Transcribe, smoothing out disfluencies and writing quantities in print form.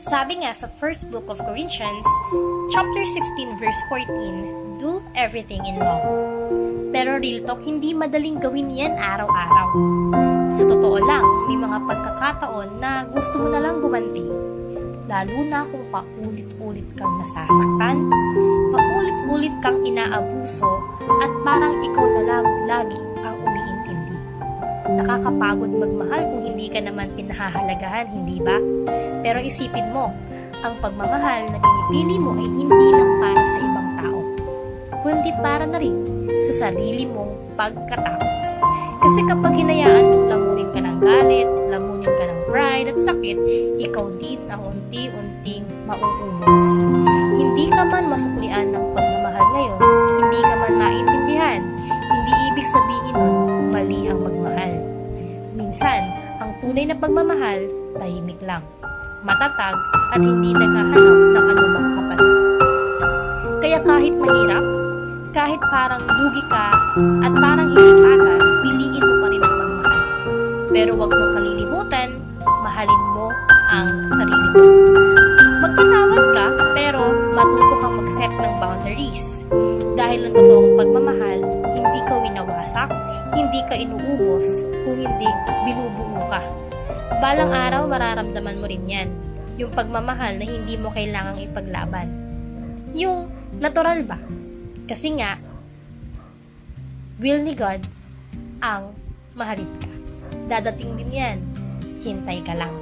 Sabi nga sa first book of Corinthians, chapter 16 verse 14, do everything in love. Pero real talk, hindi madaling gawin yan araw-araw. Sa totoo lang, may mga pagkakataon na gusto mo na lang gumanti. Lalo na kung paulit-ulit kang nasasaktan, paulit-ulit kang inaabuso, at parang ikaw na lang lagi ang umiintindi. Nakakapagod magmahal kung hindi ka naman pinahahalagahan, hindi ba? Pero isipin mo, ang pagmamahal na pinipili mo ay hindi lang para sa ibang tao, kundi para na rin sa sarili mong pagkatao. Kasi kapag hinayaan mong lamunin ka ng galit, lamunin ka ng pride at sakit, ikaw din ang unti-unting mauubos. Hindi ka man masuklian ng pagmamahal ngayon, hindi ka man maintindihan, hindi ibig sabihin nun mali ang magmahal. Minsan, ang tunay na pagmamahal, tahimik lang, matatag at hindi naghahanap ng anumang kapalit. Kaya kahit mahirap, kahit parang lugi ka at parang hindi patas, piliin mo pa rin ang magmahal. Pero huwag mong kalilimutan, mahalin mo ang sarili mo. Magpatawad ka, pero matuto kang mag-set ng boundaries. Dahil ang totoong pagmamahal, hindi ka winawasak, hindi ka inuubos, kung hindi binubuo ka. Balang araw, mararamdaman mo rin yan. Yung pagmamahal na hindi mo kailangang ipaglaban. Yung natural ba? Kasi nga, will ni God ang mahalin ka. Dadating din yan. Hintay ka lang.